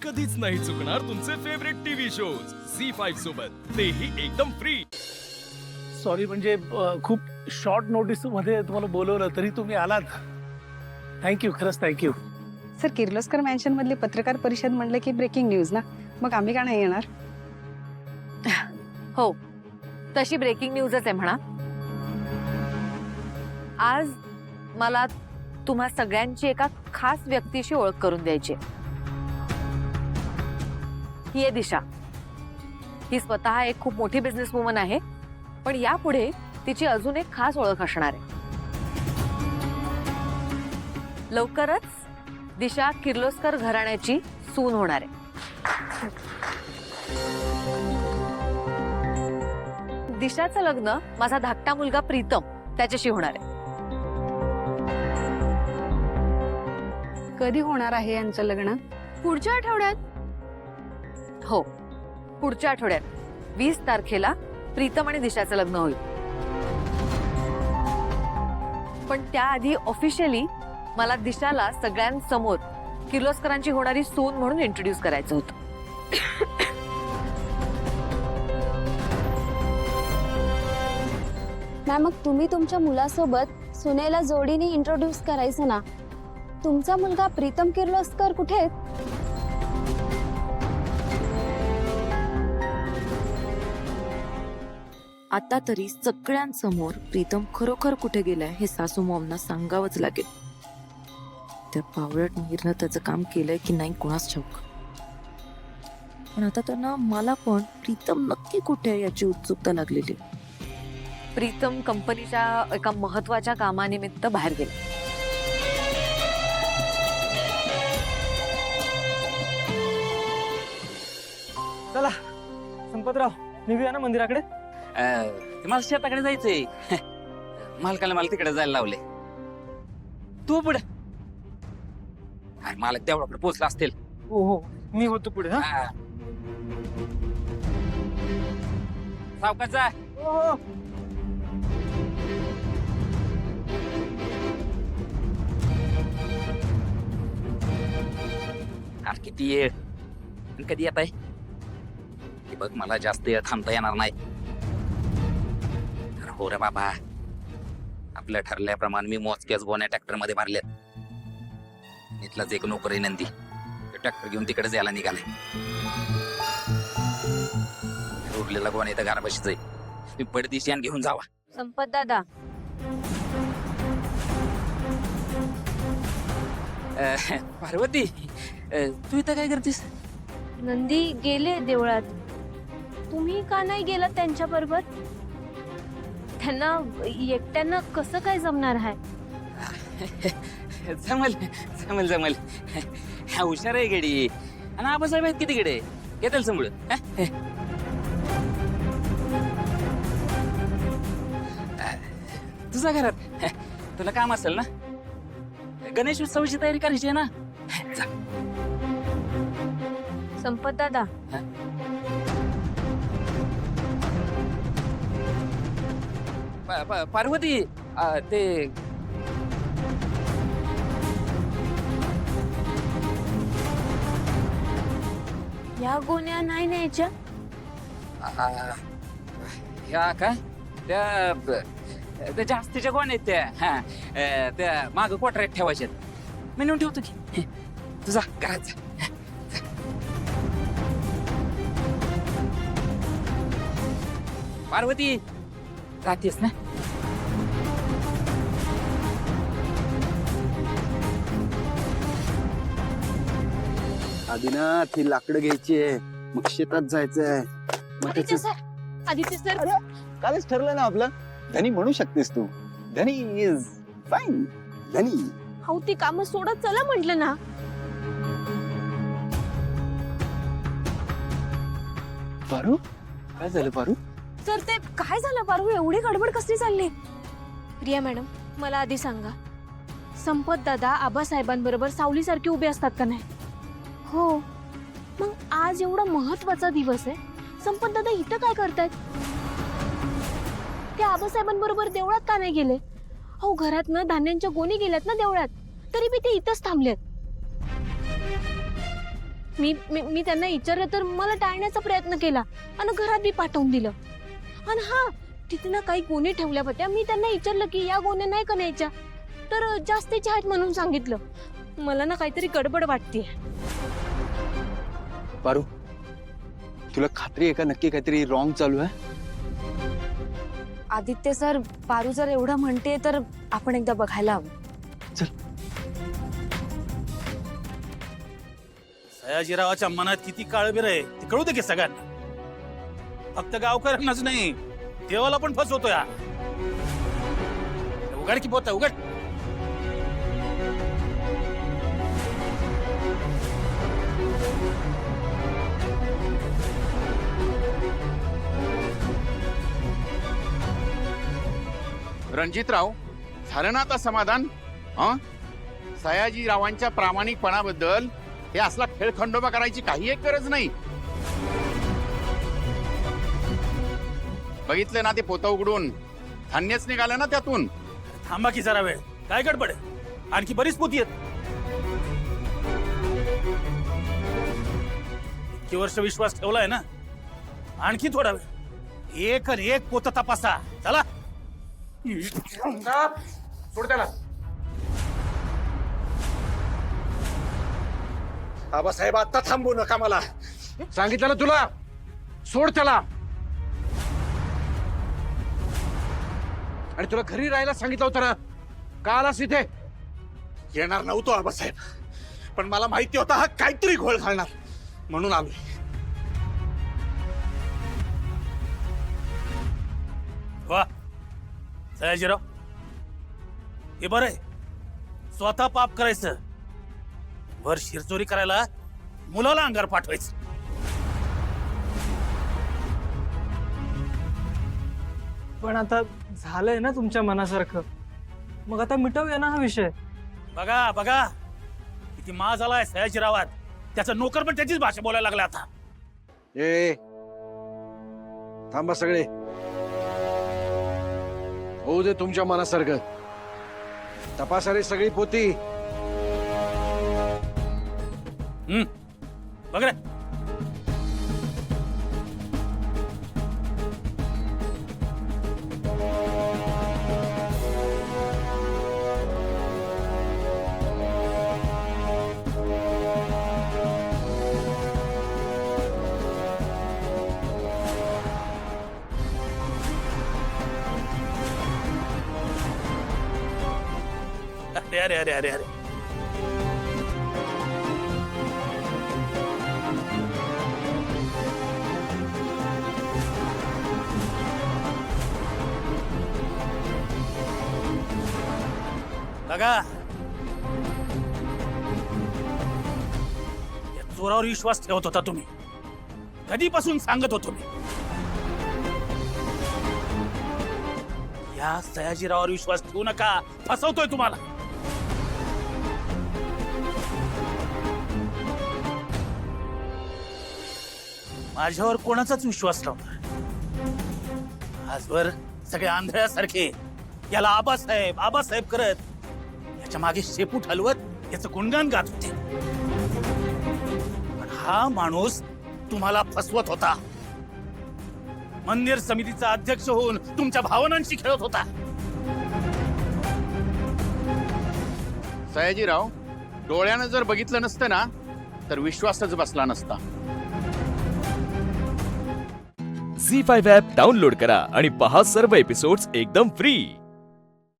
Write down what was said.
कधीच नाही चुकणार तुमचे फेवरेट टीव्ही शोज झी5 सोबत, तेही एकदम फ्री. सॉरी म्हणजे खूप शॉर्ट नोटीस मध्ये तुम्हाला बोलवलं तरी तुम्ही आलात. थँक्यू, खरंच थँक्यू. सर, किर्लोस्कर मॅन्शन मधली पत्रकार परिषद म्हणलं की ब्रेकिंग न्यूज ना, मग आम्ही का नाही येणार? हो, तशी ब्रेकिंग न्यूजच आहे म्हणा. आज मला तुम्हा सगळ्यांची एका खास व्यक्तीशी ओळख करून द्यायची. ही आहे दिशा. ही स्वतः एक खूप मोठी बिझनेस वुमन आहे, पण यापुढे तिची अजून एक खास ओळख असणार आहे. लवकरच दिशा किर्लोस्कर घराण्याची सून होणार आहे. दिशाचं लग्न माझा धाकटा मुलगा प्रीतम त्याच्याशी होणार आहे. कधी होणार आहे यांचं लग्न? पुढच्या आठवड्यात. हो, पुढच्या आठवड्यात 20 तारखेला प्रीतम आणि दिशाचं लग्न होईल. पण त्याआधी ऑफिशियली मला दिशाला सगळ्यांसमोर किर्लोस्करांची होणारी सून म्हणून इंट्रोड्यूस करायचं होतं. मॅम, मग तुम्ही तुमच्या मुलासोबत सुनेला जोडीने इंट्रोड्यूस करायचं ना. तुमचा मुलगा प्रीतम किर्लोस्कर कुठे आहेत? आता तरी सगळ्यांसमोर प्रीतम खरोखर कुठे गेलाय हे सासू मॉमना सांगावंच लागेल. त्या पावळट मीरनं त्याचं काम केलंय की नाही कोणास ठाऊक. पण आता तर ना मला पण प्रीतम नक्की कुठे आहे याची उत्सुकता लागलेली. प्रीतम कंपनीच्या एका महत्वाच्या कामानिमित्त बाहेर गेले. चला संपतराव, निघूया ना मंदिराकडे. मला शेताकडे जायचंय. मालकाला मला तिकडे जायला लावले. तू पुढे. मालक तेवढ्याकडे पोचला असतील. हो हो, मी होतो पुढे. हा, सावकाश जा. हो हो. अरे किती येळ कधी येत आहे बघ. मला जास्त वेळ थांबता येणार नाही. हो रे बाबा, आपल्या ठरल्याप्रमाणे मी मोजक्याच गोण्या ट्रॅक्टर मध्ये मारल्यात. इथलाच एक नोकर आहे नंदी, ट्रॅक्टर घेऊन तिकडे जायला निघालाय. उरलेला गोण्या इथं घरापाशीच आहे. मी पडदिशी आणि घेऊन जावा. संपत दादा, पार्वती, तू इथं काय करतेस? नंदी गेले देवळात. तुम्ही का नाही गेला त्यांच्या बरोबर? त्यांना एकट्यानं कसं काय जमणार आहे? जमल जमल जमल. हुशार आहे गडी. आणि आबासाहेब आहेत किती कडे येतील समोर. तुझ्या घरात तुला काम असेल ना. गणेश उत्सवाची तयारी करायची आहे ना. जा. संपत दादा, पार्वती, ते या गोण्या नाही न्यायच्या? ह्या काय त्या जास्तीच्या कोण आहेत त्या. हा, त्या माग कोटऱ्यात ठेवायच्यात. मी नेऊन ठेवतो की. तुझा घरात जा. पार्वती, जातेस ना. आधी ना ती लाकडं घ्यायची आहे, मग शेतात जायचंय. मग आदित्य सर, आदित्य सर, कालच ठरलं ना आपलं. धनी म्हणू शकतेस तू. धनी इज फाईन. धनी हाऊ ती कामं सोडत चला म्हटलं ना. पारू, काय झालं पारू? सर, ते काय झालं पारू? एवढी गडबड कसली चालली? प्रिया मॅडम, मला आधी सांगा, संपत दादा आबासाहेबांबरोबर सावलीसारखे उभे असतात का नाही? हो. मग आज एवढा महत्वाचा दिवस आहे, संपत दादा इथं काय करतायत? ते आबासाहेबांबरोबर देवळात का नाही गेले? अहो, घरातनं धान्यांच्या गोणी गेल्यात ना देवळात, तरी बी ते इथंच थांबलेत. मी मी मी त्यांना विचारलं तर मला टाळण्याचा प्रयत्न केला आणि घरात बी पाठवून दिलं. आणि हा तिथं काही गोणे ठेवल्या होत्या. मी त्यांना विचारलं की या गोण्या नाही का न्यायच्या, तर जास्तीच्या आहेत म्हणून सांगितलं. मला ना काहीतरी गडबड वाटते. पारू, तुला खात्री आहे का नक्की काहीतरी रॉंग चालू आहे? आदित्य सर, पारू जर एवढं म्हणते तर आपण एकदा बघायला हवं. सयाजीरावाच्या मनात किती काळबीर आहे ते कळू दे की सगळ्यांना. फक्त गावकऱ्यांनाच नाही, देवाला पण फसवतोय हा. उघड की पोत उघड. रणजितराव, झालं ना आता समाधान? सयाजीरावांच्या प्रामाणिकपणाबद्दल हे असला खेळखंडोबा करायची काही एक गरज नाही. बघितलं ना ते पोतं उघडून धान्यच निघालं ना त्यातून. थांबा की जरा वेळ, काय गडबड आहे? आणखी बरीच पोती आहेत. इतकी वर्ष विश्वास ठेवलाय ना, आणखी थोडा वेळ. एक आणि एक पोत तपासा. चला. सोड त्याला. आबासाहेब, आता थांबू नका. मला सांगितलं ना तुला, सोड त्याला. आणि तुला घरी राहायला सांगितलं होतं ना, का आलास इथे? येणार नव्हतो आबासाहेब, पण मला माहिती होता हा काहीतरी घोळ घालणार, म्हणून आलोय. वा सयाजीराव, हे बरं आहे. स्वतः पाप करायचं, वर शिरचोरी करायला मुलाला अंगार पाठवायचं. पण आता झालंय ना तुमच्या मनासारखं, मग आता मिटवूया ना हा विषय. बघा बघा किती मा झालाय सयाजीरावात. त्याचा नोकर पण त्याचीच भाषा बोलायला लागला आता. ए थांबा सगळे, होऊ दे तुमच्या मनासारखं. तपासारी सगळी पोती. बघ रे. अरे अरे अरे अरे. बघा, या चोरावर विश्वास ठेवत होता तुम्ही. कधीपासून सांगत होतो मी, या सयाजीरावावर विश्वास ठेवू नका, फसवतोय तुम्हाला. माझ्यावर कोणाचाच विश्वास नव्हता. आजवर सगळे आंधळ्यासारखे याला आबासाहेब आबासाहेब करत याच्या मागे शेपूट हलवत याचं गुणगान गात होते. पण हा माणूस तुम्हाला फसवत होता. मंदिर समितीचा अध्यक्ष होऊन तुमच्या भावनांशी खेळत होता. सयाजीराव, डोळ्यानं जर बघितलं नसतं ना, तर विश्वासच बसला नसता. झी5 ॲप डाउनलोड करा आणि पहा सर्व एपिसोड्स एकदम फ्री.